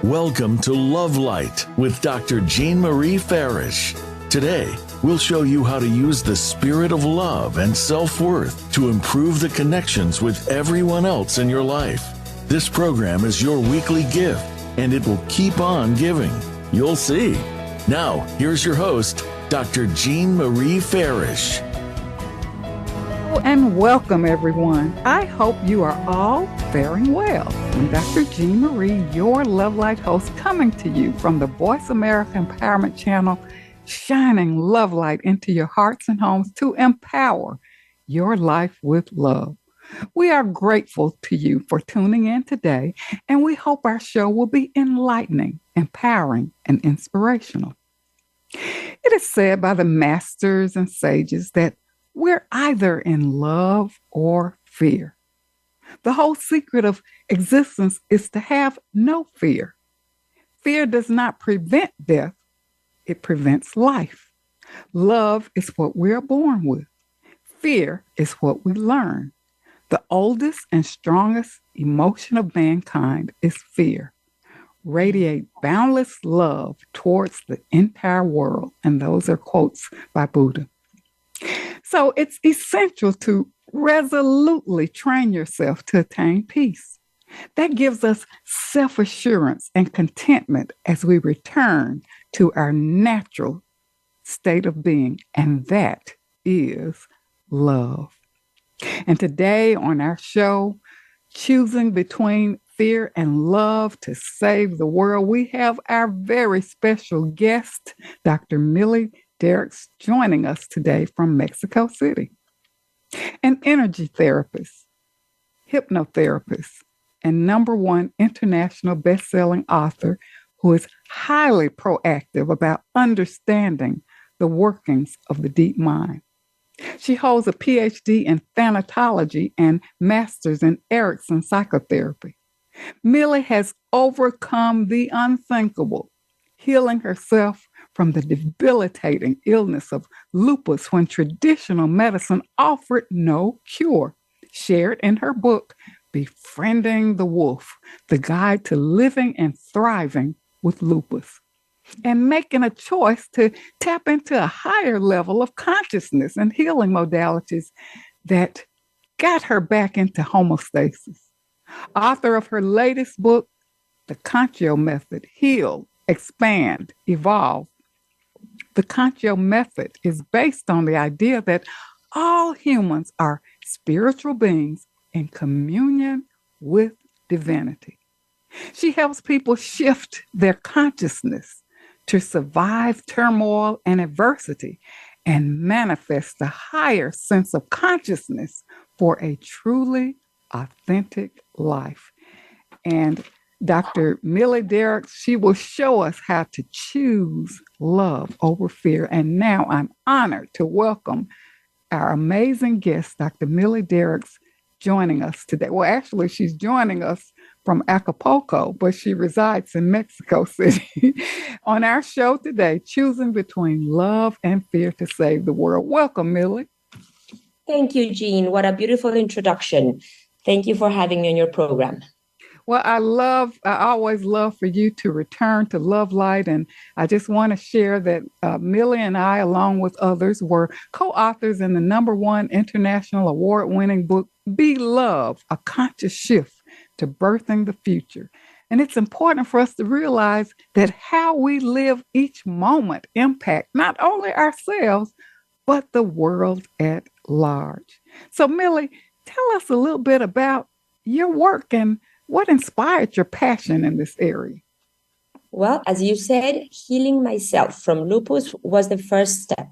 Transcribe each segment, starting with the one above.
Welcome to Love Light with Dr. Jean Marie Farish. Today, we'll show you how to use the spirit of love and self-worth to improve the connections with everyone else in your life. This program is your weekly gift, and it will keep on giving. You'll see. Now, here's your host, Dr. Jean Marie Farish. And welcome, everyone. I hope you are all faring well. I'm Dr. Jean Marie, your Love Light host, coming to you from the Voice America Empowerment Channel, shining love light into your hearts and homes to empower your life with love. We are grateful to you for tuning in today, and we hope our show will be enlightening, empowering, and inspirational. It is said by the masters and sages that we're either in love or fear. The whole secret of existence is to have no fear. Fear does not prevent death, it prevents life. Love is what we're born with. Fear is what we learn. The oldest and strongest emotion of mankind is fear. Radiate boundless love towards the entire world. And those are quotes by Buddha. So it's essential to resolutely train yourself to attain peace. That gives us self-assurance and contentment as we return to our natural state of being, and that is love. And today on our show, choosing between fear and love to save the world, we have our very special guest, Dr. Millie Derrickson, joining us today from Mexico City. An energy therapist, hypnotherapist, and #1 international best-selling author who is highly proactive about understanding the workings of the deep mind. She holds a PhD in thanatology and master's in Erickson psychotherapy. Millie has overcome the unthinkable, healing herself from the debilitating illness of lupus when traditional medicine offered no cure, shared in her book, Befriending the Wolf, the guide to living and thriving with lupus, and making a choice to tap into a higher level of consciousness and healing modalities that got her back into homeostasis. Author of her latest book, The Concho Method, Heal, Expand, Evolve. The Concho Method is based on the idea that all humans are spiritual beings in communion with divinity. She helps people shift their consciousness to survive turmoil and adversity and manifest a higher sense of consciousness for a truly authentic life. And Dr. Millie Derrickson, she will show us how to choose love over fear. And now I'm honored to welcome our amazing guest, Dr. Millie Derrickson, joining us today. Well, actually, she's joining us from Acapulco, but she resides in Mexico City. On our show today, choosing between love and fear to save the world. Welcome, Millie. Thank you, Jean. What a beautiful introduction. Thank you for having me on your program. Well, I always love for you to return to Love Light. And I just want to share that Millie and I, along with others, were co-authors in the #1 international award-winning book, Be Love, A Conscious Shift to Birthing the Future. And it's important for us to realize that how we live each moment impact not only ourselves, but the world at large. So, Millie, tell us a little bit about your work and what inspired your passion in this area? Well, as you said, healing myself from lupus was the first step.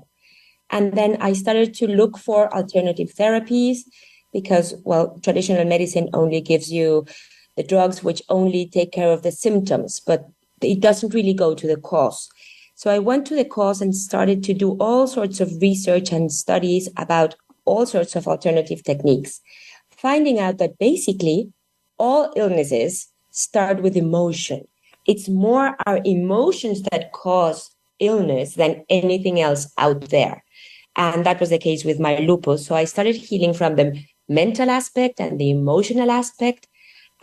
And then I started to look for alternative therapies because, well, traditional medicine only gives you the drugs which only take care of the symptoms, but it doesn't really go to the cause. So I went to the cause and started to do all sorts of research and studies about all sorts of alternative techniques, finding out that basically all illnesses start with emotion. It's more our emotions that cause illness than anything else out there. And that was the case with my lupus. So I started healing from the mental aspect and the emotional aspect.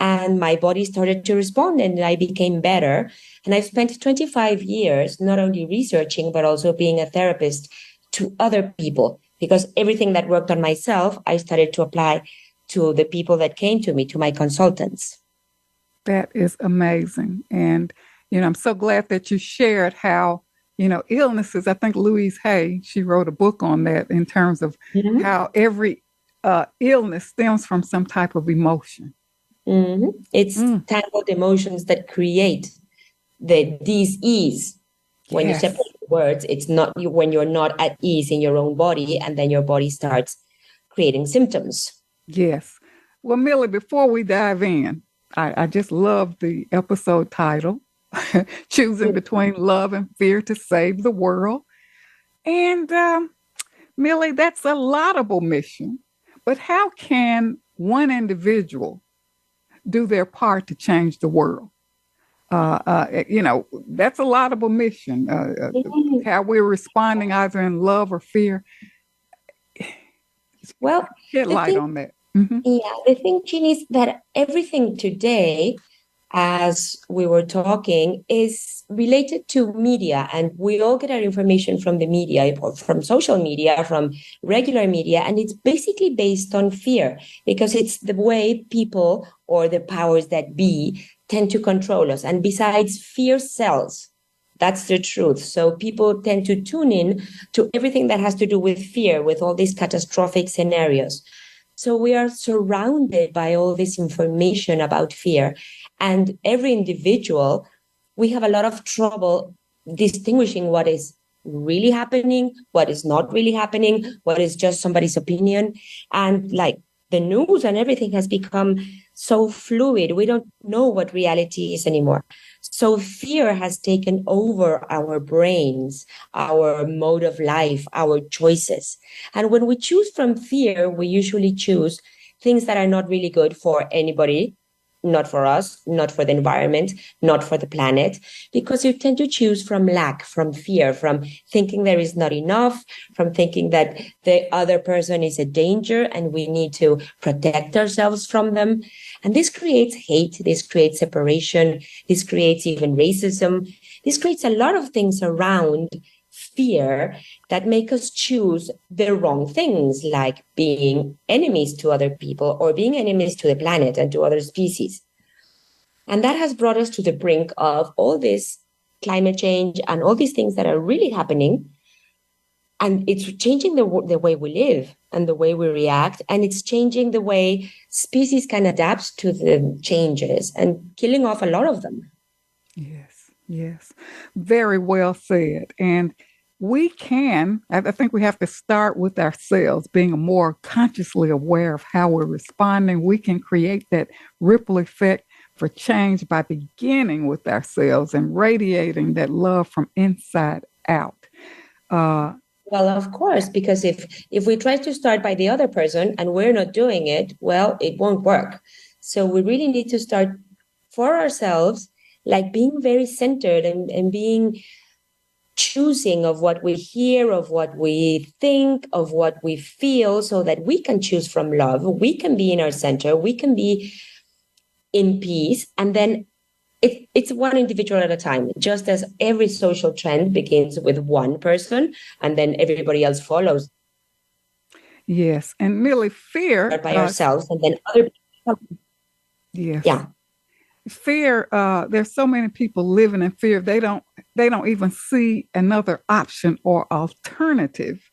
and my body started to respond and I became better. And I've spent 25 years not only researching, but also being a therapist to other people, because everything that worked on myself, I started to apply to the people that came to me, to my consultants. That is amazing. And, I'm so glad that you shared how, illnesses, I think Louise Hay, she wrote a book on that in terms of how every illness stems from some type of emotion. Mm-hmm. It's tangled emotions that create the dis-ease. When you separate the words, it's not you when you're not at ease in your own body, and then your body starts creating symptoms. Yes. Well, Millie, before we dive in, I just love the episode title, Choosing Between Love and Fear to Save the World. And Millie, that's a laudable mission. But how can one individual do their part to change the world? That's a laudable mission. How we're responding either in love or fear. Well, shed light on that. Mm-hmm. Yeah, the thing, Jean, is that everything today, as we were talking, is related to media, and we all get our information from the media, or from social media, from regular media, and it's basically based on fear, because it's the way people or the powers that be tend to control us. And besides, fear sells. That's the truth. So people tend to tune in to everything that has to do with fear, with all these catastrophic scenarios. So we are surrounded by all this information about fear. And every individual, we have a lot of trouble distinguishing what is really happening, what is not really happening, what is just somebody's opinion. And like the news and everything has become so fluid. We don't know what reality is anymore. So fear has taken over our brains, our mode of life, our choices. And when we choose from fear, we usually choose things that are not really good for anybody, not for us, not for the environment, not for the planet, because you tend to choose from lack, from fear, from thinking there is not enough, from thinking that the other person is a danger and we need to protect ourselves from them. And this creates hate, this creates separation, this creates even racism. This creates a lot of things around fear that make us choose the wrong things, like being enemies to other people or being enemies to the planet and to other species. And that has brought us to the brink of all this climate change and all these things that are really happening. And it's changing the way we live and the way we react. And it's changing the way species can adapt to the changes and killing off a lot of them. Yes. Very well said. And I think we have to start with ourselves, being more consciously aware of how we're responding. We can create that ripple effect for change by beginning with ourselves and radiating that love from inside out. Well, of course, because if we try to start by the other person and we're not doing it, well, it won't work. So we really need to start for ourselves, like being very centered and being choosing of what we hear, of what we think, of what we feel, so that we can choose from love. We can be in our center. We can be in peace. And then it's one individual at a time, just as every social trend begins with one person and then everybody else follows. Yes. And Millie, fear by ourselves and then other people. Yes. Yeah. Fear, there's so many people living in fear. They don't even see another option or alternative,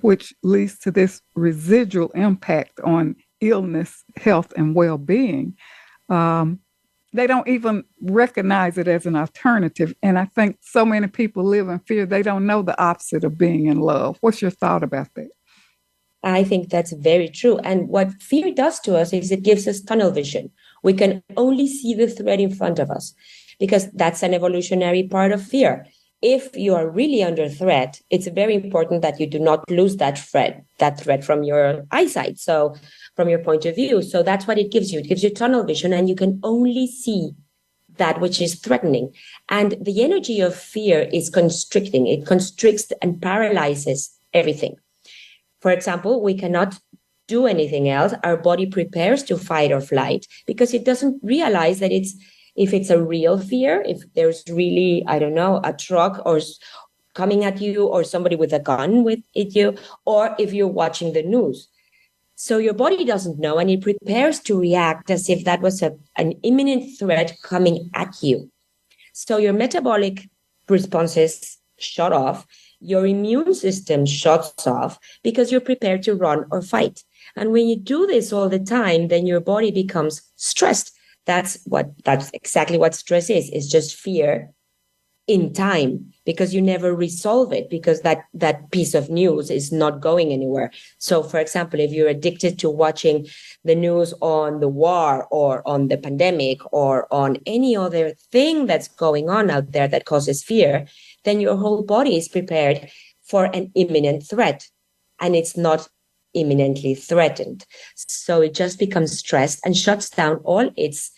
which leads to this residual impact on illness, health, and well-being. They don't even recognize it as an alternative. And I think so many people live in fear, they don't know the opposite of being in love. What's your thought about that? I think that's very true. And what fear does to us is it gives us tunnel vision. We can only see the threat in front of us, because that's an evolutionary part of fear. If you are really under threat, it's very important that you do not lose that threat from your eyesight. So from your point of view. So that's what it gives you. It gives you tunnel vision, and you can only see that which is threatening. And the energy of fear is constricting. It constricts and paralyzes everything. For example, we cannot do anything else, our body prepares to fight or flight because it doesn't realize that if it's a real fear, if there's really, I don't know, a truck or coming at you or somebody with a gun at you, or if you're watching the news. So your body doesn't know, and it prepares to react as if that was an imminent threat coming at you. So your metabolic responses shut off, your immune system shuts off because you're prepared to run or fight. And when you do this all the time, then your body becomes stressed. That's exactly what stress is. It's just fear in time, because you never resolve it, because that piece of news is not going anywhere. So, for example, if you're addicted to watching the news on the war or on the pandemic or on any other thing that's going on out there that causes fear, then your whole body is prepared for an imminent threat, and it's not imminently threatened. So it just becomes stressed and shuts down all its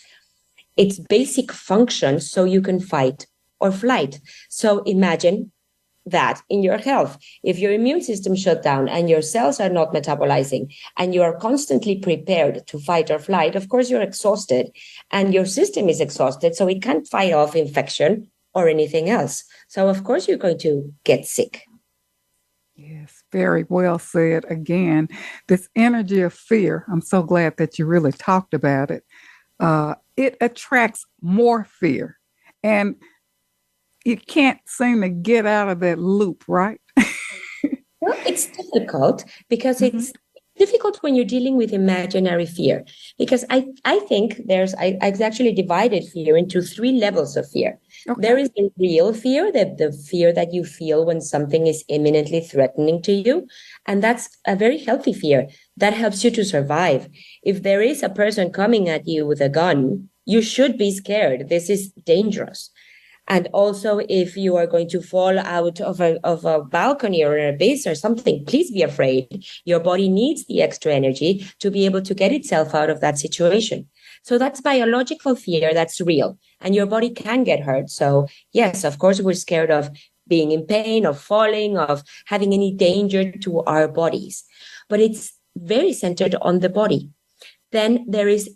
basic functions so you can fight or flight. So imagine that in your health. If your immune system shut down and your cells are not metabolizing and you are constantly prepared to fight or flight, of course you're exhausted and your system is exhausted, so it can't fight off infection or anything else. So of course you're going to get sick. Yes, very well said. Again, this energy of fear, I'm so glad that you really talked about it. It attracts more fear. And you can't seem to get out of that loop, right? Well, it's difficult because it's difficult when you're dealing with imaginary fear. Because I think I've actually divided fear into 3 levels of fear. Okay. There is the real fear, the fear that you feel when something is imminently threatening to you. And that's a very healthy fear that helps you to survive. If there is a person coming at you with a gun, you should be scared. This is dangerous. And also, if you are going to fall out of a balcony or in a base or something, please be afraid. Your body needs the extra energy to be able to get itself out of that situation. So that's biological fear that's real, and your body can get hurt. So yes, of course, we're scared of being in pain, of falling, of having any danger to our bodies. But it's very centered on the body. Then there is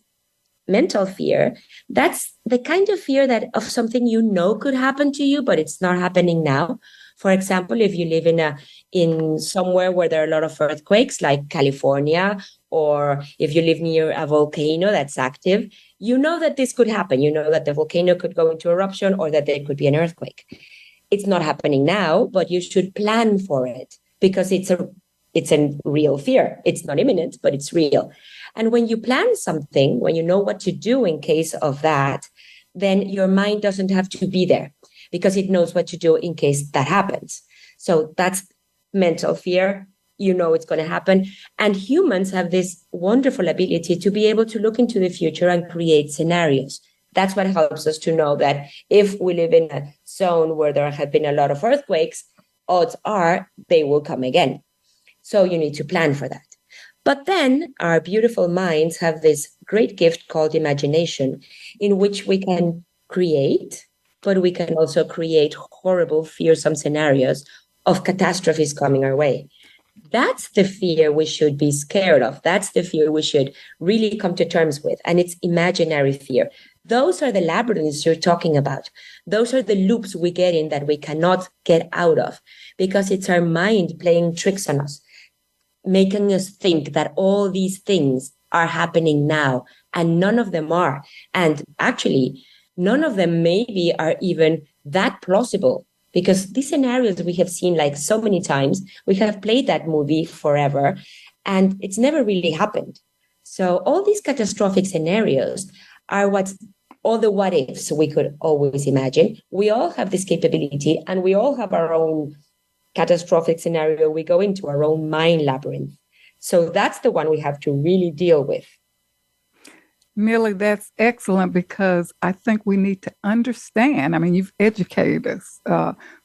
mental fear. That's the kind of fear that of something you know could happen to you, but it's not happening now. For example, if you live in somewhere where there are a lot of earthquakes, like California, or if you live near a volcano that's active, you know that this could happen. You know that the volcano could go into eruption or that there could be an earthquake. It's not happening now, but you should plan for it because it's a real fear. It's not imminent, but it's real. And when you plan something, when you know what to do in case of that, then your mind doesn't have to be there because it knows what to do in case that happens. So that's mental fear. You know it's going to happen. And humans have this wonderful ability to be able to look into the future and create scenarios. That's what helps us to know that if we live in a zone where there have been a lot of earthquakes, odds are they will come again. So you need to plan for that. But then our beautiful minds have this great gift called imagination, in which we can create, but we can also create horrible, fearsome scenarios of catastrophes coming our way. That's the fear we should be scared of. That's the fear we should really come to terms with. And it's imaginary fear. Those are the labyrinths you're talking about. Those are the loops we get in that we cannot get out of because it's our mind playing tricks on us, making us think that all these things are happening now, and none of them are. And actually, none of them maybe are even that plausible, because these scenarios we have seen like so many times, we have played that movie forever, and it's never really happened. So all these catastrophic scenarios are all the what ifs we could always imagine. We all have this capability, and we all have our own catastrophic scenario we go into, our own mind labyrinth. So that's the one we have to really deal with. Millie, that's excellent, because I think we need to understand. I mean, you've educated us,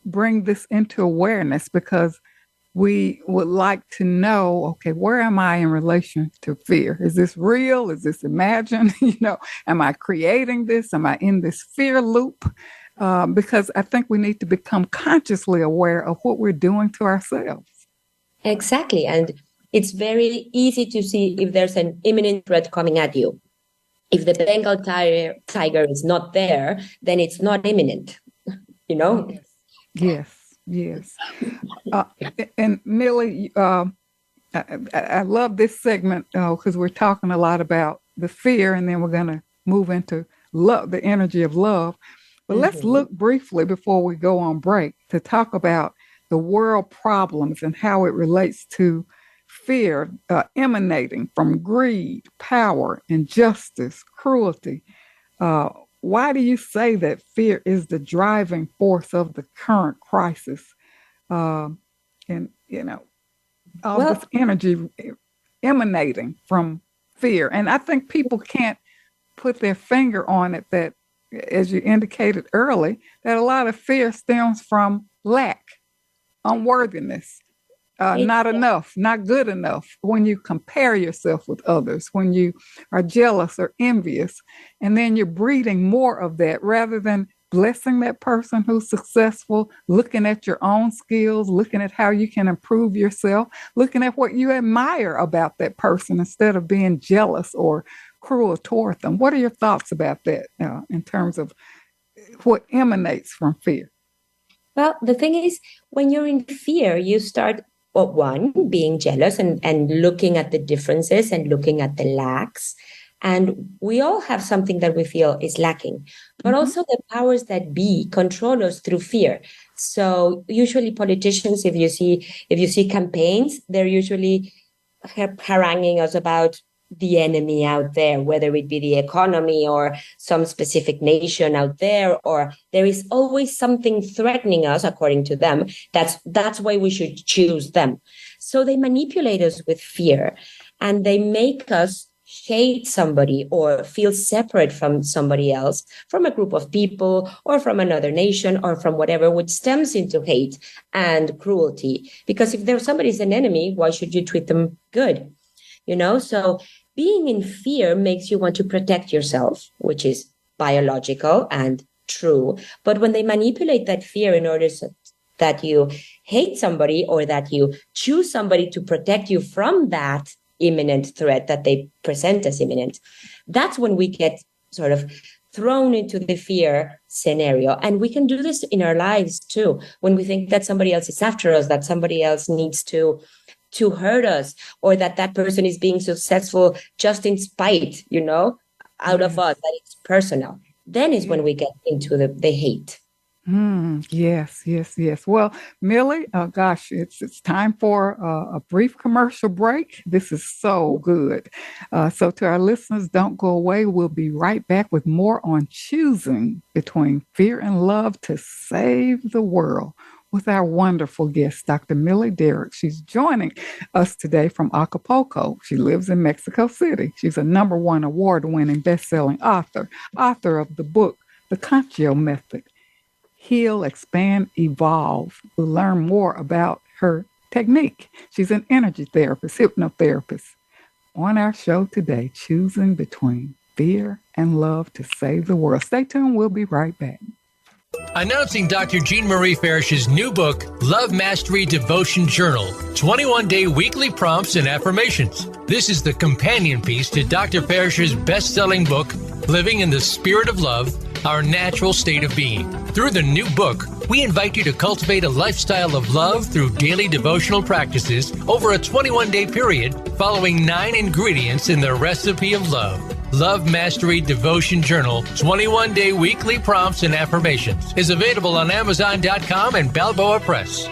bring this into awareness, because we would like to know, okay, where am I in relation to fear? Is this real? Is this imagined? Am I creating this? Am I in this fear loop? Because I think we need to become consciously aware of what we're doing to ourselves. Exactly. And it's very easy to see if there's an imminent threat coming at you. If the Bengal tiger is not there, then it's not imminent, you know? Yes. And Millie, I love this segment because we're talking a lot about the fear, and then we're going to move into love, the energy of love. But let's look briefly before we go on break to talk about the world problems and how it relates to fear emanating from greed, power, injustice, cruelty. Why do you say that fear is the driving force of the current crisis? And, you know, all this energy emanating from fear. And I think people can't put their finger on it that, as you indicated early, that a lot of fear stems from lack, unworthiness, not enough, not good enough. When you compare yourself with others, when you are jealous or envious, and then you're breeding more of that rather than blessing that person who's successful, looking at your own skills, looking at how you can improve yourself, looking at what you admire about that person instead of being jealous or cruel toward them. What are your thoughts about that in terms of what emanates from fear? Well, the thing is, when you're in fear, you start, one, being jealous and looking at the differences and looking at the lacks. And we all have something that we feel is lacking, but also the powers that be control us through fear. So usually politicians, if you see campaigns, they're usually haranguing us about the enemy out there, whether it be the economy or some specific nation out there, or there is always something threatening us, according to them. That's why we should choose them. So they manipulate us with fear, and they make us hate somebody or feel separate from somebody else, from a group of people or from another nation or from whatever, which stems into hate and cruelty. Because if there's somebody's an enemy, why should you treat them good? You know, so being in fear makes you want to protect yourself, which is biological and true. But when they manipulate that fear in order that you hate somebody or that you choose somebody to protect you from that imminent threat that they present as imminent, that's when we get sort of thrown into the fear scenario. And we can do this in our lives too, when we think that somebody else is after us, that somebody else needs to hurt us, or that person is being successful just in spite, out of us, that it's personal. Then is when we get into the hate. Yes. Well, Millie, it's time for a brief commercial break. This is so good. So to our listeners, don't go away. We'll be right back with more on choosing between fear and love to save the world with our wonderful guest, Dr. Millie Derrick. She's joining us today from Acapulco. She lives in Mexico City. She's a #1 award-winning best-selling author of the book, The Conchio Method, Heal, Expand, Evolve. We'll learn more about her technique. She's an energy therapist, hypnotherapist. On our show today, choosing between fear and love to save the world. Stay tuned. We'll be right back. Announcing Dr. Jean Marie Farish's new book, Love Mastery Devotion Journal, 21-day weekly prompts and affirmations. This is the companion piece to Dr. Farish's best-selling book, Living in the Spirit of Love, Our Natural State of Being. Through the new book, we invite you to cultivate a lifestyle of love through daily devotional practices over a 21-day period, following 9 ingredients in the recipe of love. Love Mastery Devotion Journal, 21-day weekly prompts and affirmations, is available on Amazon.com and Balboa Press.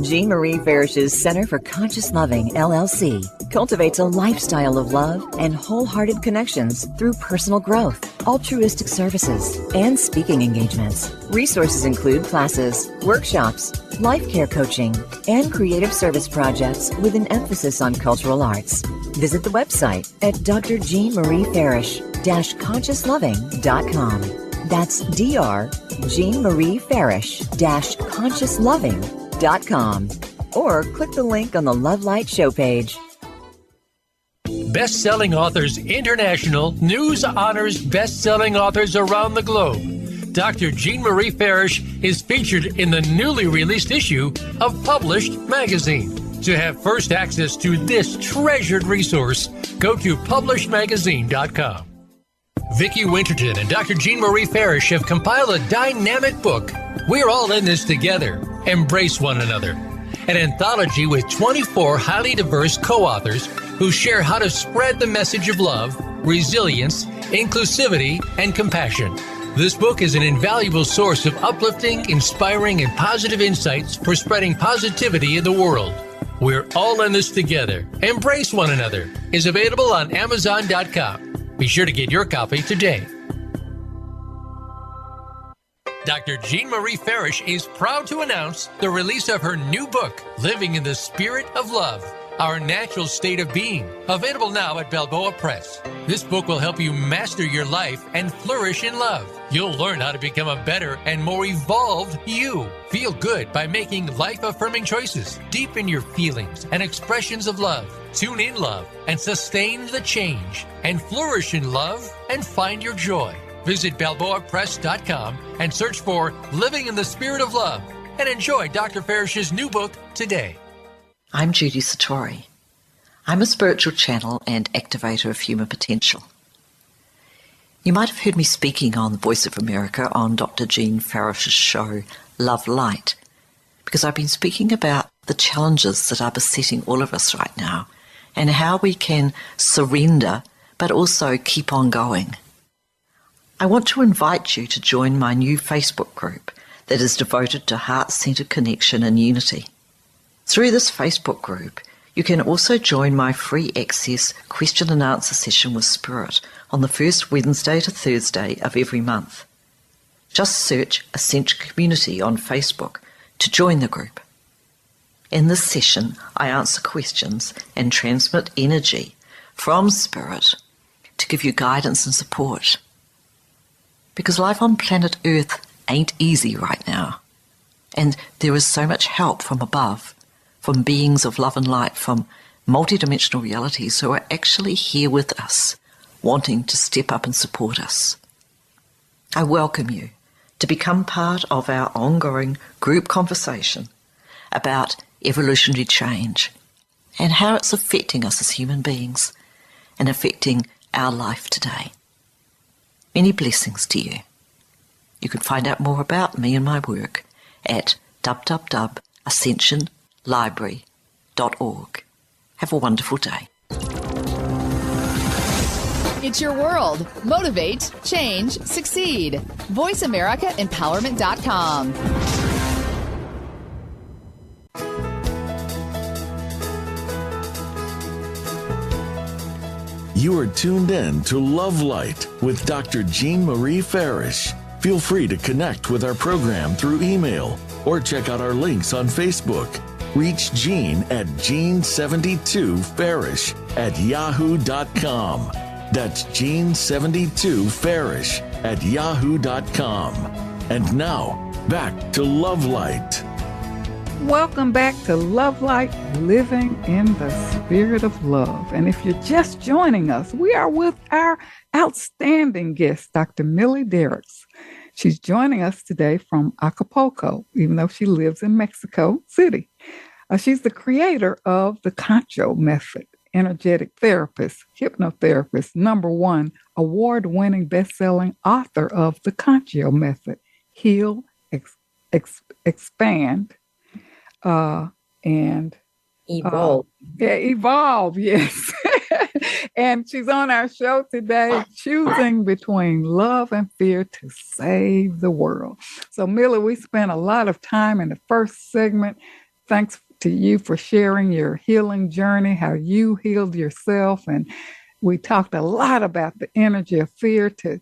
Jean Marie Farish's Center for Conscious Loving, LLC, cultivates a lifestyle of love and wholehearted connections through personal growth, altruistic services, and speaking engagements. Resources include classes, workshops, life care coaching, and creative service projects with an emphasis on cultural arts. Visit the website at drjeanmariefarish-consciousloving.com. That's drjeanmariefarish-consciousloving.com, or click the link on the Love Light show page. Best-selling authors international news honors best-selling authors around the globe. Dr. Jean Marie Farish is featured in the newly released issue of Published magazine. To have first access to this treasured resource, go to publishedmagazine.com. Vicki Winterton and Dr. Jean Marie Farish have compiled a dynamic book. We're all in this together. Embrace one another. An anthology with 24 highly diverse co-authors who share how to spread the message of love, resilience, inclusivity, and compassion. This book is an invaluable source of uplifting, inspiring, and positive insights for spreading positivity in the world. We're all in this together. Embrace one another is available on Amazon.com. Be sure to get your copy today. Dr. Jean Marie Farish is proud to announce the release of her new book, Living in the Spirit of Love, Our Natural State of Being, available now at Balboa Press. This book will help you master your life and flourish in love. You'll learn how to become a better and more evolved you. Feel good by making life-affirming choices. Deepen your feelings and expressions of love. Tune in love and sustain the change. And flourish in love and find your joy. Visit BalboaPress.com and search for Living in the Spirit of Love and enjoy Dr. Farish's new book today. I'm Judy Satori. I'm a spiritual channel and activator of human potential. You might have heard me speaking on the Voice of America on Dr. Jean Farish's show, Love Light, because I've been speaking about the challenges that are besetting all of us right now and how we can surrender but also keep on going. I want to invite you to join my new Facebook group that is devoted to heart-centered connection and unity. Through this Facebook group, you can also join my free access question and answer session with Spirit on the first Wednesday to Thursday of every month. Just search Ascension Community on Facebook to join the group. In this session, I answer questions and transmit energy from Spirit to give you guidance and support. Because life on planet Earth ain't easy right now, and there is so much help from above, from beings of love and light, from multidimensional realities who are actually here with us, wanting to step up and support us. I welcome you to become part of our ongoing group conversation about evolutionary change and how it's affecting us as human beings and affecting our life today. Many blessings to you. You can find out more about me and my work at www.ascensionlibrary.org. Have a wonderful day. It's your world. Motivate, change, succeed. VoiceAmericaEmpowerment.com. You are tuned in to Love Light with Dr. Jean Marie Farish. Feel free to connect with our program through email or check out our links on Facebook. Reach Jean at Jean72Farish@yahoo.com. That's Jean72Farish@yahoo.com. And now, back to Love Light. Welcome back to Love Light, Living in the Spirit of Love. And if you're just joining us, we are with our outstanding guest, Dr. Millie Derricks. She's joining us today from Acapulco, even though she lives in Mexico City. She's the creator of the Concho Method, energetic therapist, hypnotherapist, #1 award-winning best-selling author of the Concho Method, Heal, Expand, and Evolve. Evolve, yes. And she's on our show today, choosing between love and fear to save the world. So, Millie, we spent a lot of time in the first segment. Thanks to you for sharing your healing journey, how you healed yourself. And we talked a lot about the energy of fear to,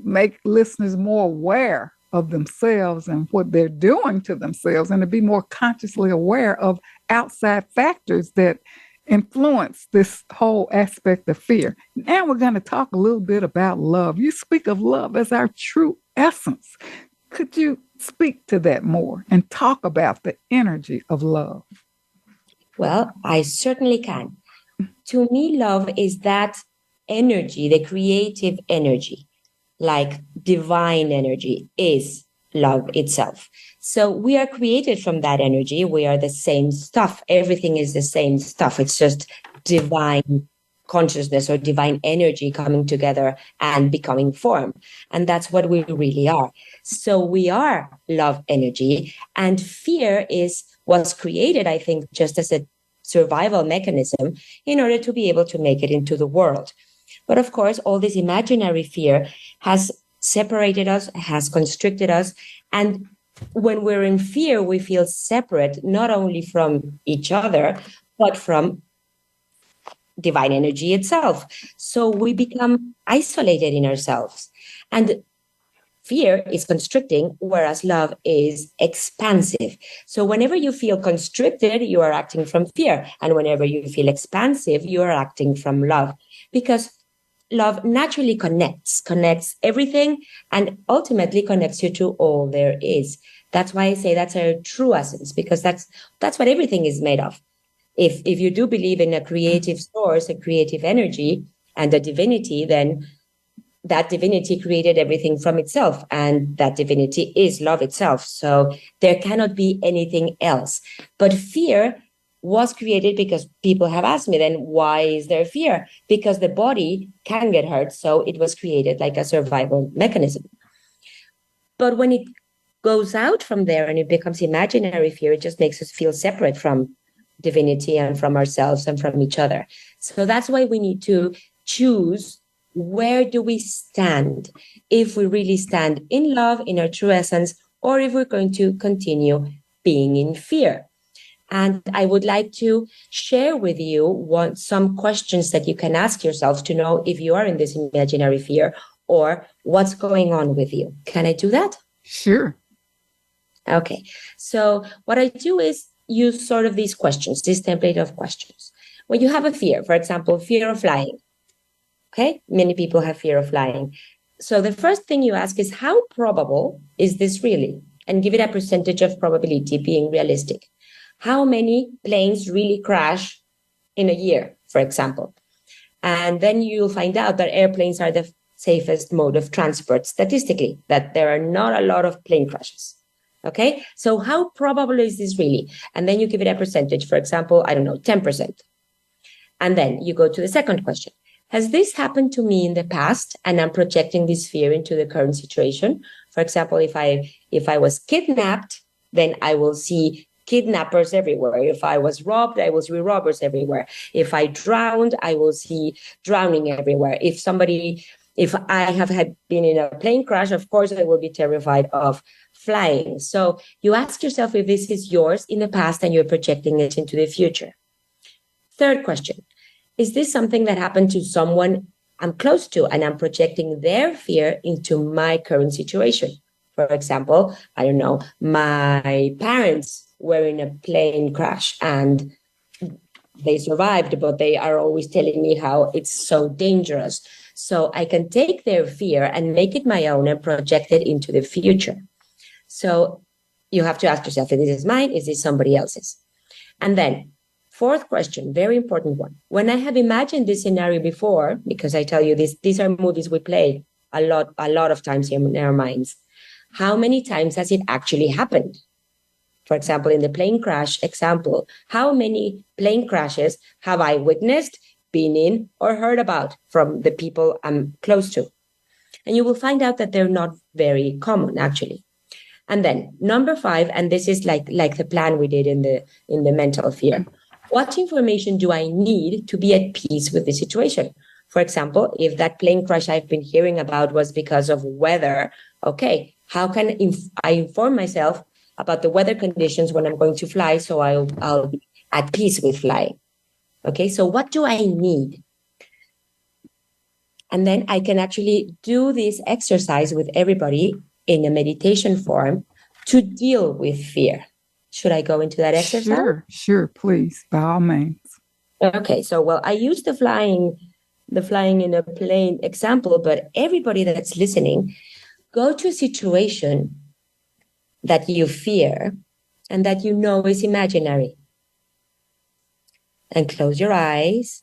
make listeners more aware of themselves and what they're doing to themselves, and to be more consciously aware of outside factors that influence this whole aspect of fear. Now we're going to talk a little bit about love. You speak of love as our true essence. Could you speak to that more and talk about the energy of love? Well, I certainly can. To me, love is that energy, the creative energy, like divine energy is love itself. So we are created from that energy. We are the same stuff. Everything is the same stuff. It's just divine consciousness or divine energy coming together and becoming form. And that's what we really are. So we are love energy, and fear was created, I think, just as a survival mechanism in order to be able to make it into the world. But of course, all this imaginary fear has separated us, has constricted us. And when we're in fear, we feel separate, not only from each other, but from divine energy itself. So we become isolated in ourselves. And fear is constricting, whereas love is expansive. So whenever you feel constricted, you are acting from fear. And whenever you feel expansive, you are acting from love. Because love naturally connects everything, and ultimately connects you to all there is. That's why I say that's our true essence, because that's what everything is made of. If you do believe in a creative source, a creative energy, and a divinity, then that divinity created everything from itself, and that divinity is love itself. So there cannot be anything else. But fear was created because people have asked me, then why is there fear? Because the body can get hurt. So it was created like a survival mechanism. But when it goes out from there and it becomes imaginary fear, it just makes us feel separate from divinity and from ourselves and from each other. So that's why we need to choose, where do we stand? If we really stand in love, in our true essence, or if we're going to continue being in fear. And I would like to share with you some questions that you can ask yourself to know if you are in this imaginary fear or what's going on with you. Can I do that? Sure. Okay. So what I do is use sort of these questions, this template of questions. When you have a fear, for example, fear of flying. Okay. Many people have fear of flying. So the first thing you ask is, how probable is this really? And give it a percentage of probability, being realistic. How many planes really crash in a year, for example? And then you'll find out that airplanes are the safest mode of transport statistically, that there are not a lot of plane crashes. Okay, so how probable is this really? And then you give it a percentage, for example, 10%. And then you go to the second question. Has this happened to me in the past and I'm projecting this fear into the current situation? For example, if I was kidnapped, then I will see kidnappers everywhere. If I was robbed, I will see robbers everywhere. If I drowned, I will see drowning everywhere. If I have been in a plane crash, of course, I will be terrified of flying. So you ask yourself if this is yours in the past and you're projecting it into the future. Third question, is this something that happened to someone I'm close to and I'm projecting their fear into my current situation? For example, my parents were in a plane crash and they survived, but they are always telling me how it's so dangerous. So I can take their fear and make it my own and project it into the future. So you have to ask yourself, if this is mine, is this somebody else's? And then fourth question, very important one. When I have imagined this scenario before, because I tell you these are movies we play a lot of times in our minds. How many times has it actually happened? For example, in the plane crash example, how many plane crashes have I witnessed, been in, or heard about from the people I'm close to? And you will find out that they're not very common, actually. And then number 5, and this is like the plan we did in the mental fear. What information do I need to be at peace with the situation? For example, if that plane crash I've been hearing about was because of weather, okay, how can I inform myself about the weather conditions when I'm going to fly, so I'll be at peace with flying? Okay, so what do I need? And then I can actually do this exercise with everybody in a meditation form to deal with fear. Should I go into that exercise? Sure, please, by all means. Okay, so I use the flying in a plane example, but everybody that's listening, go to a situation that you fear and that you know is imaginary. And close your eyes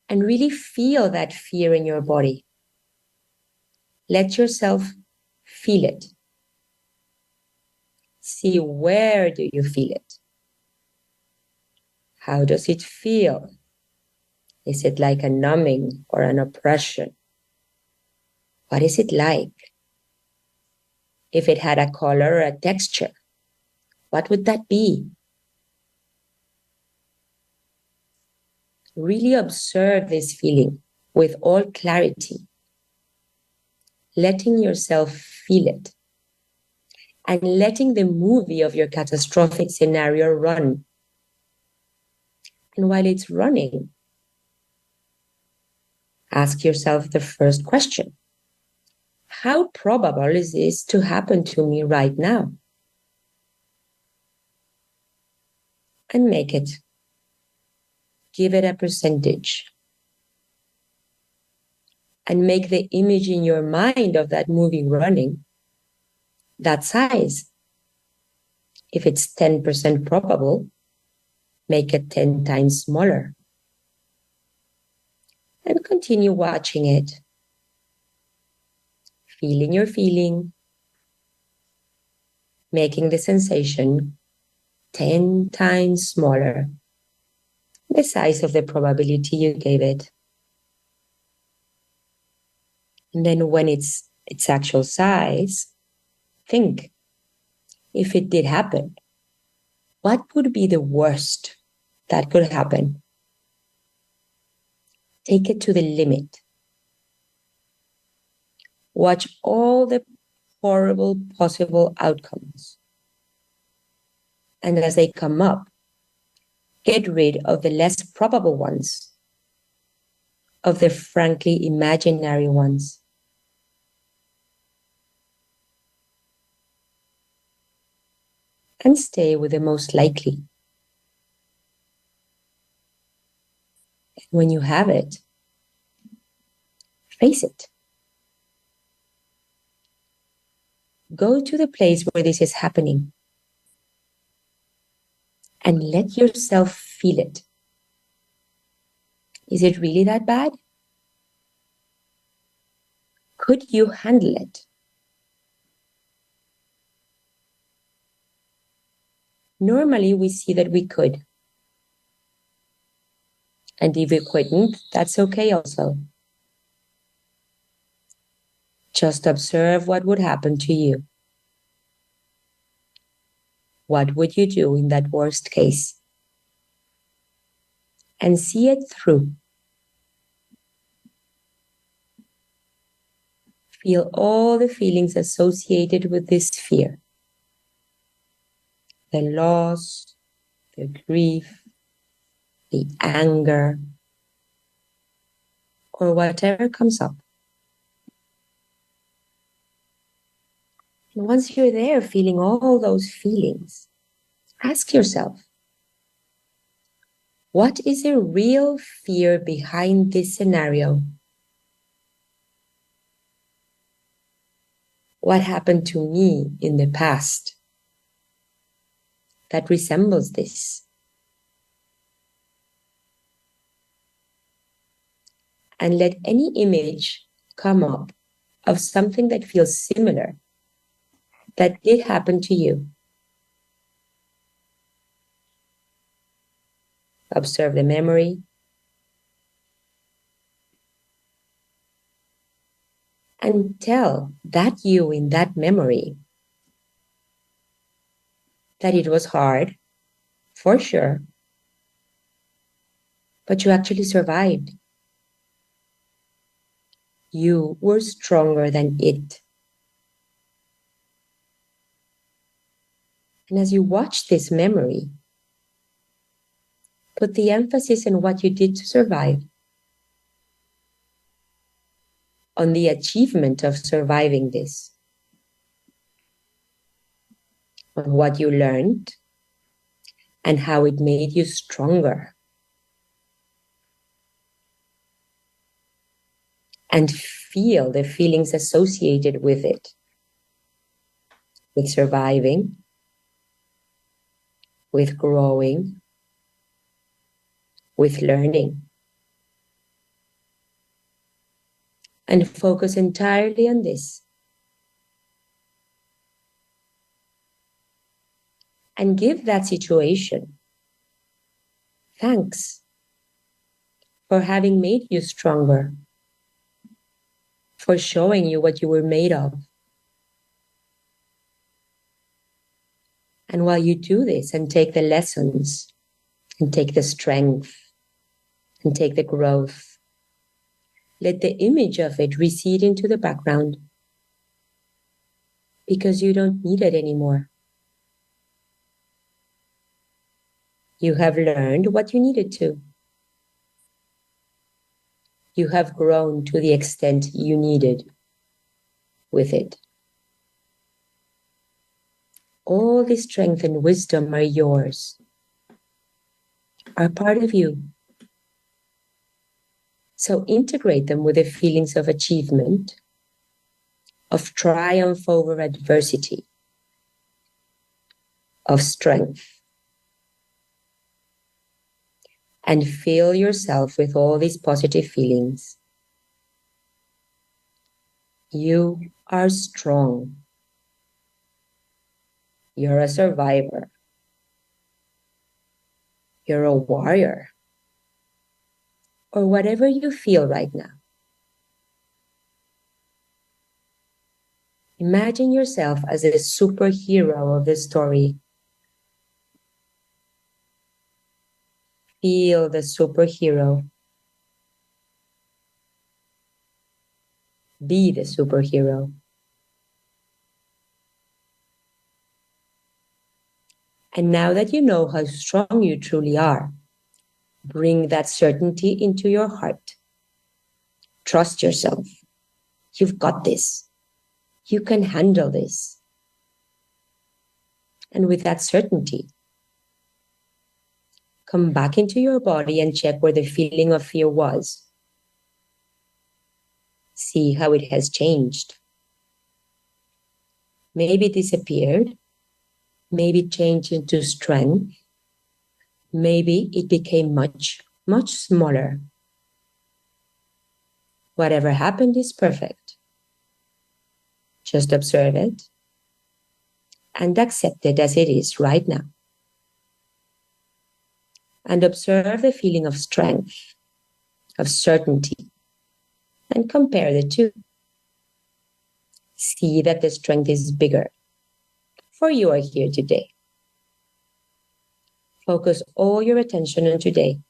and really feel that fear in your body. Let yourself Feel it. See, where do you feel it? How does it feel? Is it like a numbing or an oppression? What is it like? If it had a color or a texture, what would that be? Really observe this feeling with all clarity, letting yourself feel it, and letting the movie of your catastrophic scenario run. And while it's running, ask yourself the first question. How probable is this to happen to me right now? And make it. Give it a percentage. And make the image in your mind of that movie running that size. If it's 10% probable, make it 10 times smaller. And continue watching it. Feeling your feeling. Making the sensation 10 times smaller. The size of the probability you gave it. And then when it's its actual size, think, if it did happen, what would be the worst that could happen? Take it to the limit. Watch all the horrible possible outcomes. And as they come up, get rid of the less probable ones, of the frankly imaginary ones. And stay with the most likely. And when you have it, face it. Go to the place where this is happening and let yourself feel it. Is it really that bad? Could you handle it? Normally, we see that we could. And if we couldn't, that's okay also. Just observe what would happen to you. What would you do in that worst case? And see it through. Feel all the feelings associated with this fear. The loss, the grief, the anger, or whatever comes up. And once you're there feeling all those feelings, ask yourself, what is the real fear behind this scenario? What happened to me in the past that resembles this? And let any image come up of something that feels similar, that did happen to you. Observe the memory. And tell that you in that memory that it was hard, for sure, but you actually survived. You were stronger than it. And as you watch this memory, put the emphasis on what you did to survive, on the achievement of surviving this, on what you learned and how it made you stronger. And feel the feelings associated with it, with surviving, with growing, with learning. And focus entirely on this. and give that situation thanks for having made you stronger, for showing you what you were made of. And while you do this and take the lessons and take the strength and take the growth, let the image of it recede into the background because you don't need it anymore. You have learned what you needed to. You have grown to the extent you needed with it. All the strength and wisdom are yours, are part of you. So integrate them with the feelings of achievement, of triumph over adversity, of strength. And fill yourself with all these positive feelings. You are strong. You're a survivor. You're a warrior. Or whatever you feel right now. Imagine yourself as a superhero of the story. Feel the superhero. Be the superhero. And now that you know how strong you truly are, bring that certainty into your heart. Trust yourself. You've got this. You can handle this. And with that certainty, come back into your body and check where the feeling of fear was. See how it has changed. Maybe it disappeared. Maybe it changed into strength. Maybe it became much, much smaller. Whatever happened is perfect. Just observe it and accept it as it is right now. And observe the feeling of strength, of certainty, and compare the two. See that the strength is bigger, for you are here today. Focus all your attention on today,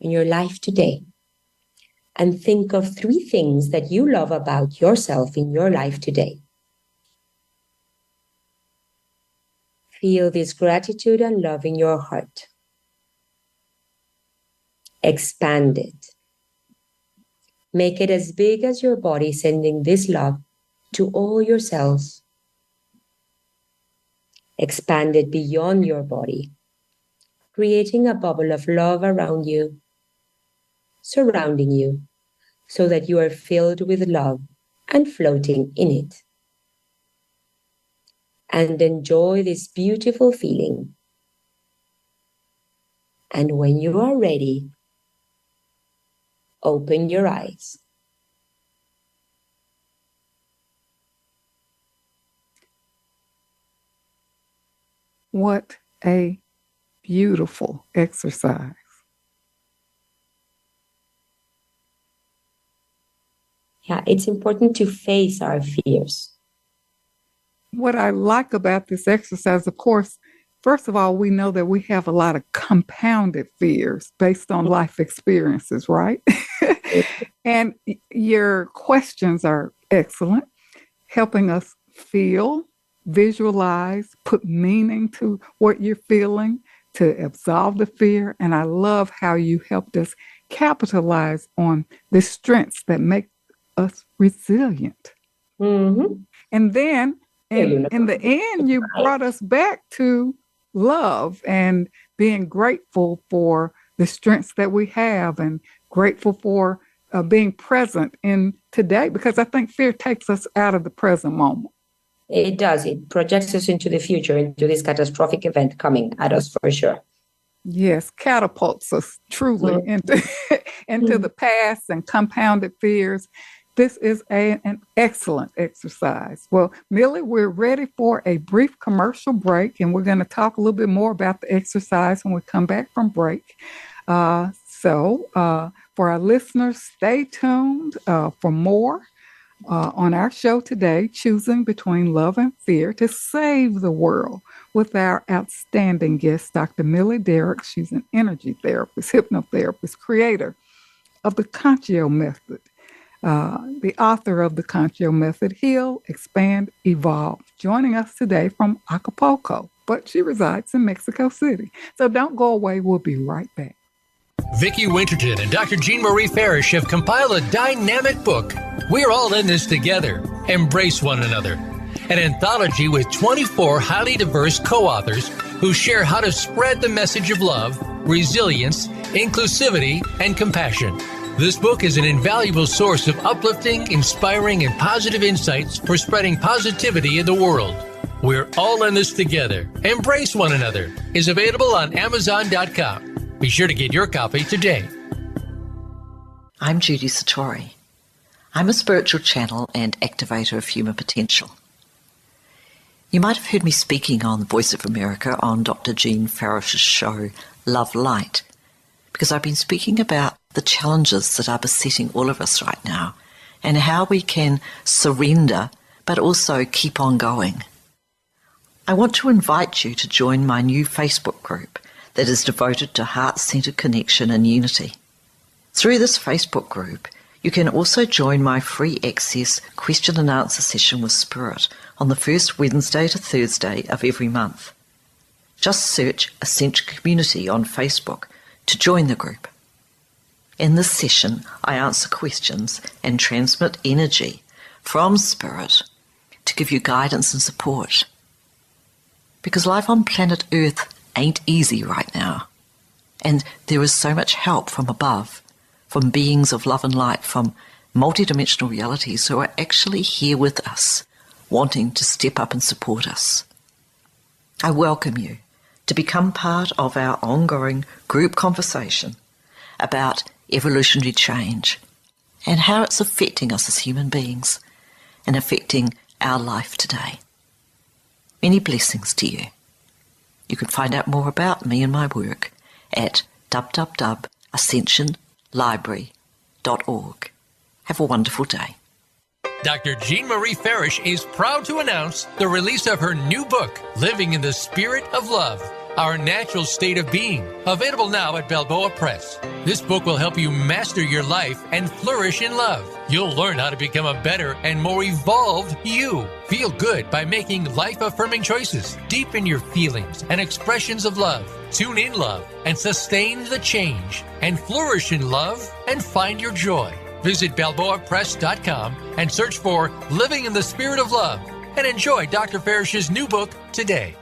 on your life today, and think of 3 things that you love about yourself in your life today. Feel this gratitude and love in your heart. Expand it. Make it as big as your body, sending this love to all your cells. Expand it beyond your body, creating a bubble of love around you, surrounding you, so that you are filled with love and floating in it. And enjoy this beautiful feeling. And when you are ready, open your eyes. What a beautiful exercise. Yeah, it's important to face our fears. What I like about this exercise, of course, first of all, we know that we have a lot of compounded fears based on life experiences, right? And your questions are excellent, helping us feel, visualize, put meaning to what you're feeling, to absolve the fear. And I love how you helped us capitalize on the strengths that make us resilient. Mm-hmm. And then in the end, you brought us back to love and being grateful for the strengths that we have and grateful for being present in today, because I think fear takes us out of the present moment. It does. It projects us into the future, into this catastrophic event coming at us for sure. Yes, catapults us truly into the past and compounded fears This is an excellent exercise. Well, Millie, we're ready for a brief commercial break, and we're going to talk a little bit more about the exercise when we come back from break. So for our listeners, stay tuned for more on our show today, Choosing Between Love and Fear to Save the World, with our outstanding guest, Dr. Millie Derrick. She's an energy therapist, hypnotherapist, creator of the Conchio Method. The author of the Conchio Method, Heal, Expand, Evolve, joining us today from Acapulco, but she resides in Mexico City. So don't go away. We'll be right back. Vicki Winterton and Dr. Jean Marie Farish have compiled a dynamic book. We're all in this together. Embrace one another. An anthology with 24 highly diverse co-authors who share how to spread the message of love, resilience, inclusivity, and compassion. This book is an invaluable source of uplifting, inspiring, and positive insights for spreading positivity in the world. We're all in this together. Embrace one another is available on Amazon.com. Be sure to get your copy today. I'm Judy Satori. I'm a spiritual channel and activator of human potential. You might have heard me speaking on the Voice of America on Dr. Jean Farish's show, Love Light, because I've been speaking about the challenges that are besetting all of us right now and how we can surrender but also keep on going. I want to invite you to join my new Facebook group that is devoted to heart-centered connection and unity. Through this Facebook group, you can also join my free access question and answer session with Spirit on the first Wednesday to Thursday of every month. Just search Ascension Community on Facebook to join the group. In this session, I answer questions and transmit energy from Spirit to give you guidance and support. Because life on planet Earth ain't easy right now. And there is so much help from above, from beings of love and light, from multidimensional realities who are actually here with us, wanting to step up and support us. I welcome you to become part of our ongoing group conversation about evolutionary change and how it's affecting us as human beings and affecting our life today. Many blessings to you. You can find out more about me and my work at www.ascensionlibrary.org. Have a wonderful day. Dr. Jean Marie Farish is proud to announce the release of her new book, Living in the Spirit of Love, Our Natural State of Being, available now at Balboa Press. This book will help you master your life and flourish in love. You'll learn how to become a better and more evolved you. Feel good by making life-affirming choices. Deepen your feelings and expressions of love. Tune in love and sustain the change. And flourish in love and find your joy. Visit BalboaPress.com and search for Living in the Spirit of Love and enjoy Dr. Farish's new book today.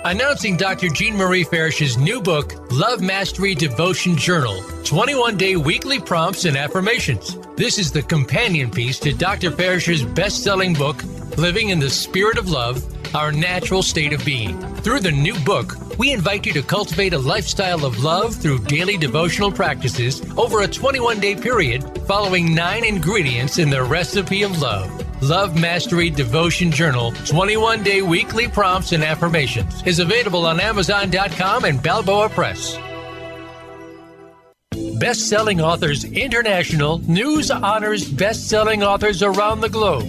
Announcing Dr. Jean Marie Farish's new book, Love Mastery Devotion Journal, 21-day weekly prompts and affirmations. This is the companion piece to Dr. Farish's best-selling book, Living in the Spirit of Love, Our Natural State of Being. Through the new book, we invite you to cultivate a lifestyle of love through daily devotional practices over a 21-day period, following 9 ingredients in the recipe of love. Love Mastery Devotion Journal, 21-day weekly prompts and affirmations is available on Amazon.com and Balboa Press. Best-selling Authors International news honors best-selling authors around the globe.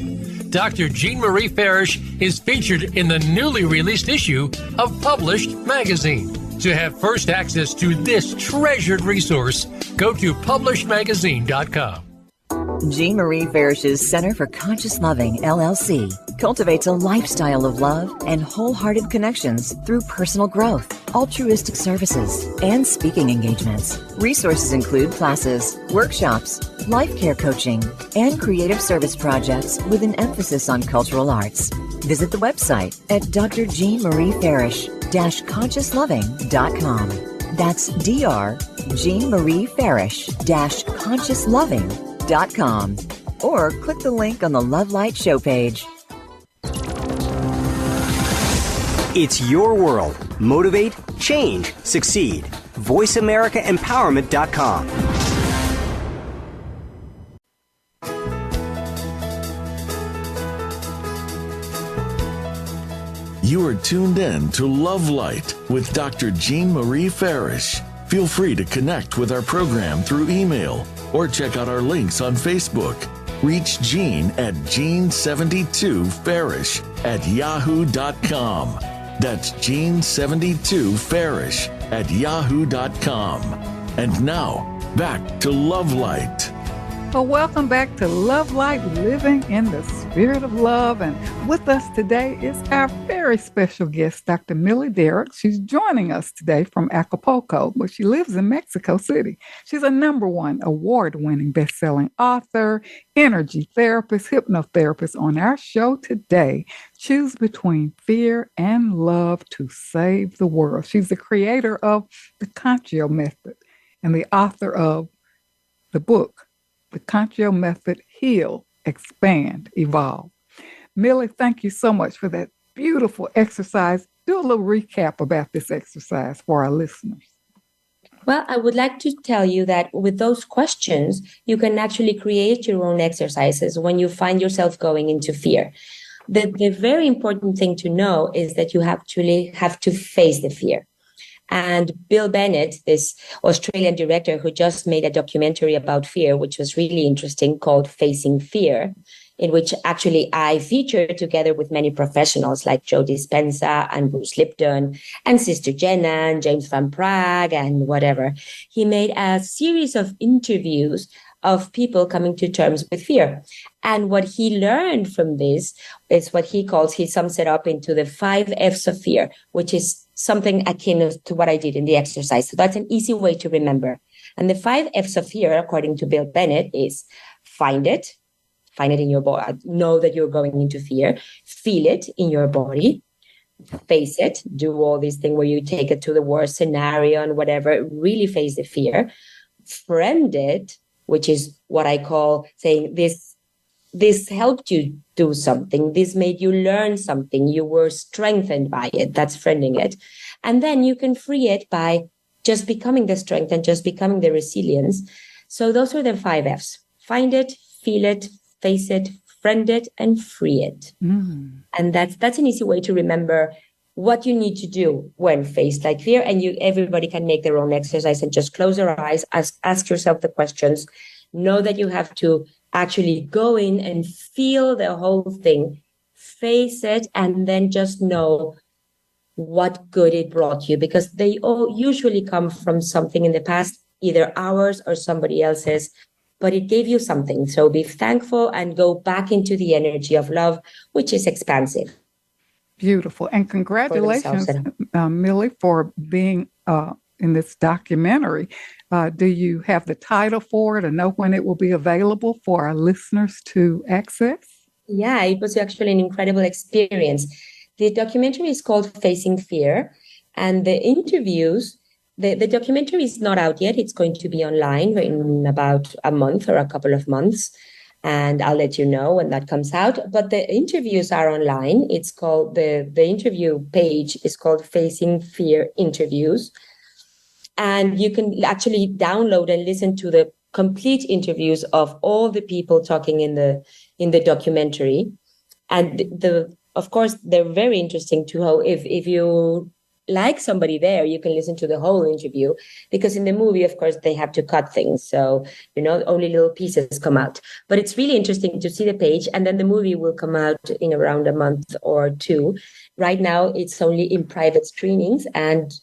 Dr. Jean Marie Farish is featured in the newly released issue of Published Magazine. To have first access to this treasured resource, go to PublishedMagazine.com. Jean Marie Farish's Center for Conscious Loving, LLC, cultivates a lifestyle of love and wholehearted connections through personal growth, altruistic services, and speaking engagements. Resources include classes, workshops, life care coaching, and creative service projects with an emphasis on cultural arts. Visit the website at drjeanmariefarish-consciousloving.com. That's drjeanmariefarish-consciousloving.com. Or click the link on the Love Light show page. It's your world. Motivate, change, succeed. VoiceAmericaEmpowerment.com. You are tuned in to Love Light with Dr. Jean Marie Farish. Feel free to connect with our program through email or check out our links on Facebook. Reach Jean at Jean72Farish@yahoo.com. That's Jean72Farish@yahoo.com. And now, back to Love Light. Well, welcome back to Love Light, living in the spirit of love. And with us today is our very special guest, Dr. Millie Derrick. She's joining us today from Acapulco, but she lives in Mexico City. She's a #1 award-winning best-selling author, energy therapist, hypnotherapist. On our show today, choose between fear and love to save the world. She's the creator of the Conchio Method and the author of the book, The Conchio Method, Heal, Expand, Evolve. Millie, thank you so much for that beautiful exercise. Do a little recap about this exercise for our listeners. Well, I would like to tell you that with those questions, you can actually create your own exercises when you find yourself going into fear. The very important thing to know is that you actually have to face the fear. And Bill Bennett, this Australian director who just made a documentary about fear, which was really interesting, called Facing Fear, in which actually I featured together with many professionals like Joe Dispenza and Bruce Lipton and Sister Jenna and James Van Praagh and whatever. He made a series of interviews of people coming to terms with fear. And what he learned from this is what he sums it up into the 5 F's of fear, which is something akin to what I did in the exercise. So that's an easy way to remember. And the 5 F's of fear, according to Bill Bennett, is find it in your body, know that you're going into fear, feel it in your body, face it, do all these things where you take it to the worst scenario and whatever, really face the fear, friend it, which is what I call saying this helped you do something. This made you learn something. You were strengthened by it. That's friending it. And then you can free it by just becoming the strength and just becoming the resilience. So those are the 5 F's. Find it, feel it, face it, friend it, and free it. Mm. And that's an easy way to remember what you need to do when faced like fear. And everybody can make their own exercise and just close their eyes, ask yourself the questions. Know that you have to actually go in and feel the whole thing, face it, and then just know what good it brought you, because they all usually come from something in the past, either ours or somebody else's, but it gave you something. So be thankful and go back into the energy of love, which is expansive. Beautiful. And congratulations, Millie, for being in this documentary. Do you have the title for it or know when it will be available for our listeners to access? Yeah, it was actually an incredible experience. The documentary is called Facing Fear, and the interviews, the documentary is not out yet. It's going to be online in about a month or a couple of months, and I'll let you know when that comes out. But the interviews are online. It's called, the interview page is called Facing Fear Interviews. And you can actually download and listen to the complete interviews of all the people talking in the documentary. And of course, they're very interesting to if you like somebody there, you can listen to the whole interview, because in the movie, of course, they have to cut things. So, only little pieces come out. But it's really interesting to see the page. And then the movie will come out in around a month or 2. Right now, it's only in private screenings, and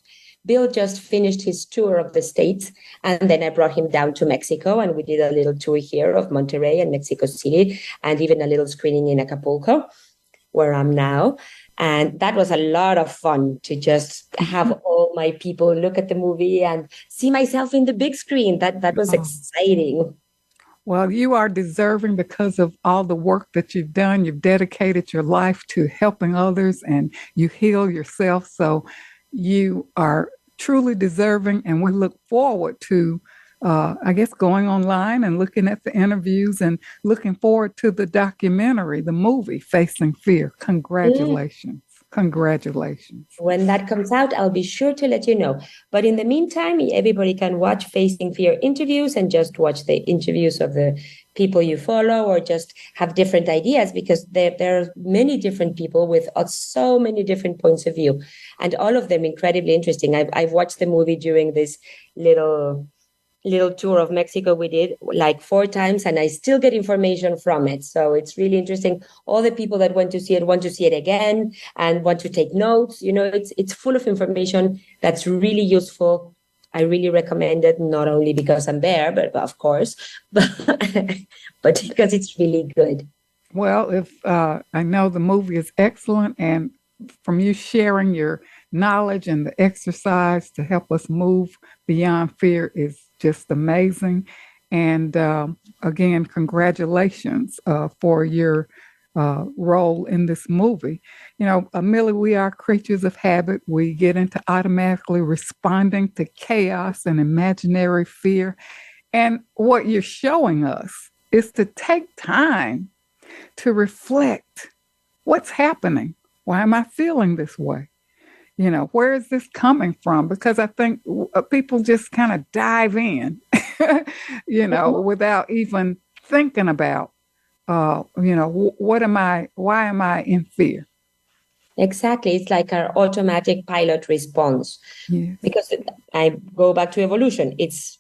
Bill just finished his tour of the States, and then I brought him down to Mexico, and we did a little tour here of Monterrey and Mexico City, and even a little screening in Acapulco, where I'm now. And that was a lot of fun to just have all my people look at the movie and see myself in the big screen. That was exciting. Well, you are deserving because of all the work that you've done. You've dedicated your life to helping others, and you heal yourself. So you are truly deserving, and we look forward to, going online and looking at the interviews and looking forward to the documentary, the movie, Facing Fear. Congratulations. Congratulations. When that comes out, I'll be sure to let you know. But in the meantime, everybody can watch Facing Fear interviews and just watch the interviews of the people you follow, or just have different ideas, because there are many different people with so many different points of view, and all of them incredibly interesting. I've watched the movie during this little tour of Mexico we did like 4 times, and I still get information from it. So it's really interesting. All the people that went to see it want to see it again and want to take notes. It's full of information that's really useful. I really recommend it, not only because I'm there, but of course, but because it's really good. Well, if I know the movie is excellent, and from you sharing your knowledge and the exercise to help us move beyond fear is just amazing. And again, congratulations for your role in this movie. Millie, we are creatures of habit. We get into automatically responding to chaos and imaginary fear. And what you're showing us is to take time to reflect. What's happening? Why am I feeling this way? Where is this coming from? Because I think people just kind of dive in, without even thinking about, why am I in fear? Exactly. It's like our automatic pilot response. Yes. Because I go back to evolution. It's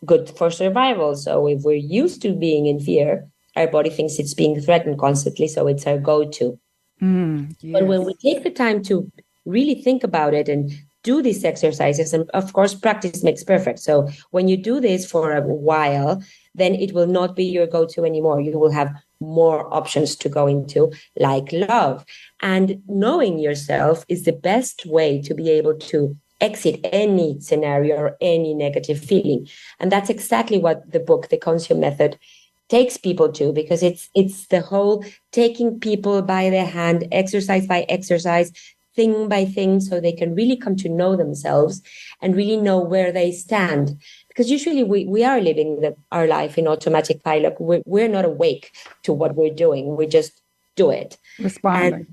good for survival. So if we're used to being in fear, our body thinks it's being threatened constantly. So it's our go-to. Yes. But when we take the time to really think about it and do these exercises, and of course, practice makes perfect. So when you do this for a while, then it will not be your go-to anymore. You will have more options to go into, like love. And knowing yourself is the best way to be able to exit any scenario or any negative feeling. And that's exactly what the book, The Concio Method, takes people to, because it's the whole taking people by the hand, exercise by exercise, thing by thing, so they can really come to know themselves and really know where they stand. Because usually we are living our life in automatic pilot. We're not awake to what we're doing. We just do it. Responding.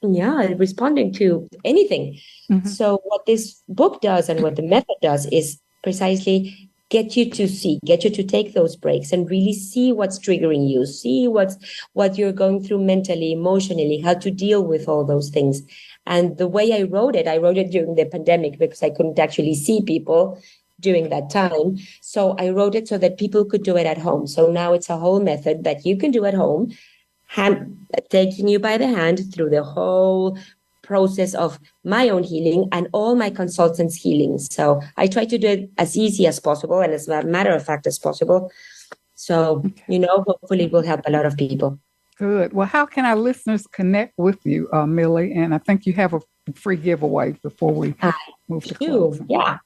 Responding to anything. Mm-hmm. So what this book does and what the method does is precisely get you to take those breaks and really see what's triggering you, see what you're going through mentally, emotionally, how to deal with all those things. And the way I wrote it during the pandemic, because I couldn't actually see people during that time. So I wrote it so that people could do it at home. So now it's a whole method that you can do at home, taking you by the hand through the whole process of my own healing and all my consultants' healing. So I try to do it as easy as possible and as a matter of fact as possible. So, hopefully it will help a lot of people. Good. Well, how can our listeners connect with you, Millie? And I think you have a free giveaway before we move to closing. Yeah.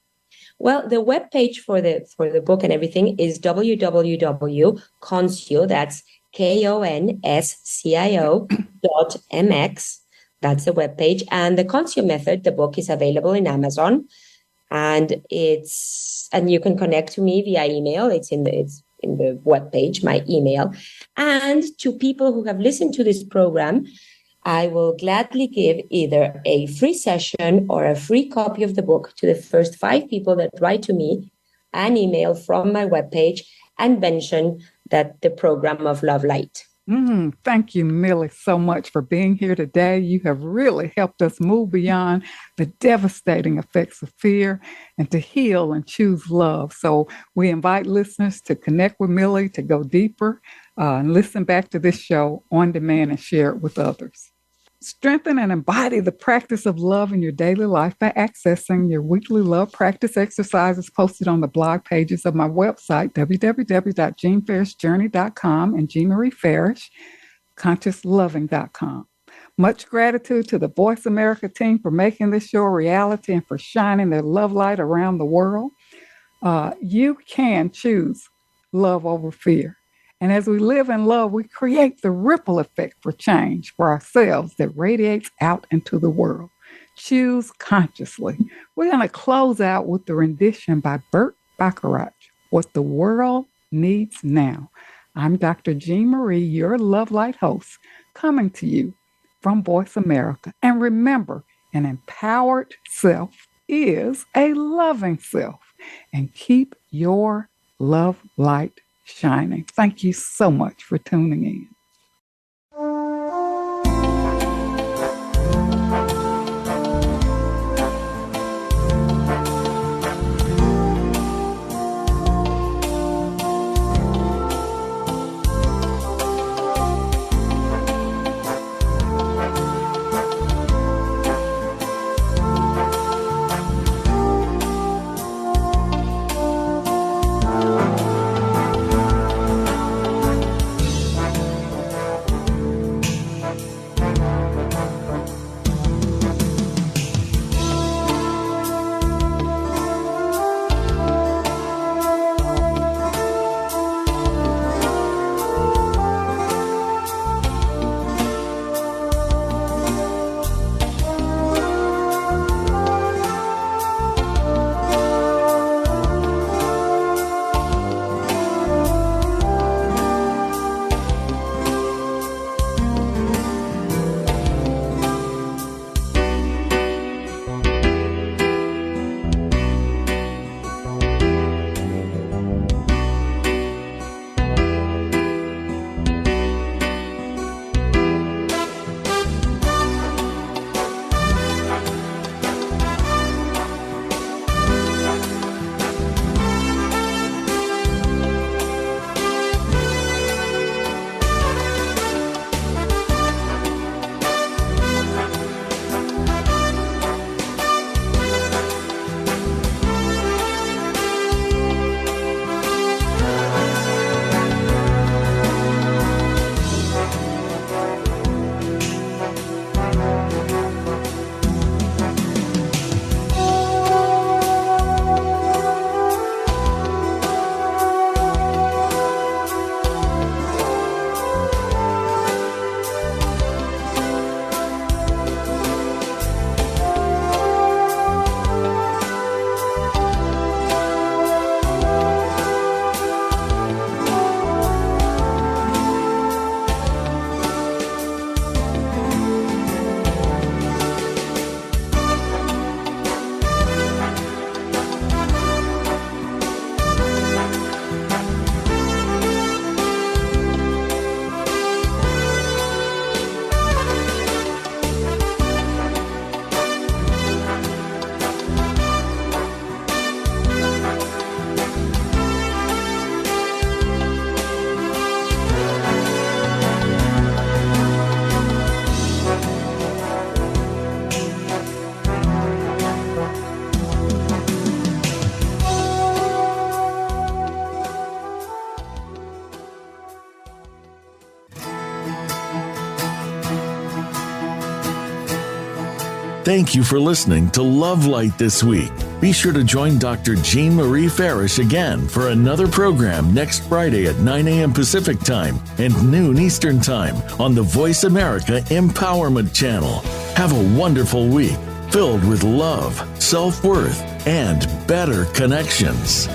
Well, the webpage for the book and everything is www.conscio, that's KONSCIO.mx. That's the webpage. And the Concio Method, the book, is available in Amazon. And you can connect to me via email. It's in the webpage, my email. And to people who have listened to this program, I will gladly give either a free session or a free copy of the book to the first 5 people that write to me an email from my webpage and mention that the program of Love Light. Thank you, Millie, so much for being here today. You have really helped us move beyond the devastating effects of fear and to heal and choose love. So we invite listeners to connect with Millie, to go deeper, and listen back to this show on demand and share it with others. Strengthen and embody the practice of love in your daily life by accessing your weekly love practice exercises posted on the blog pages of my website, www.jeanfarishjourney.com, and Jean Marie Farish, consciousloving.com. Much gratitude to the Voice America team for making this show a reality and for shining their love light around the world. You can choose love over fear. And as we live in love, we create the ripple effect for change for ourselves that radiates out into the world. Choose consciously. We're going to close out with the rendition by Burt Bacharach, What the World Needs Now. I'm Dr. Jean Marie, your Love Light host, coming to you from Voice America. And remember, an empowered self is a loving self. And keep your love light shining. Thank you so much for tuning in. Thank you for listening to Love Light this week. Be sure to join Dr. Jean Marie Farish again for another program next Friday at 9 a.m. Pacific Time and noon Eastern Time on the Voice America Empowerment Channel. Have a wonderful week filled with love, self-worth, and better connections.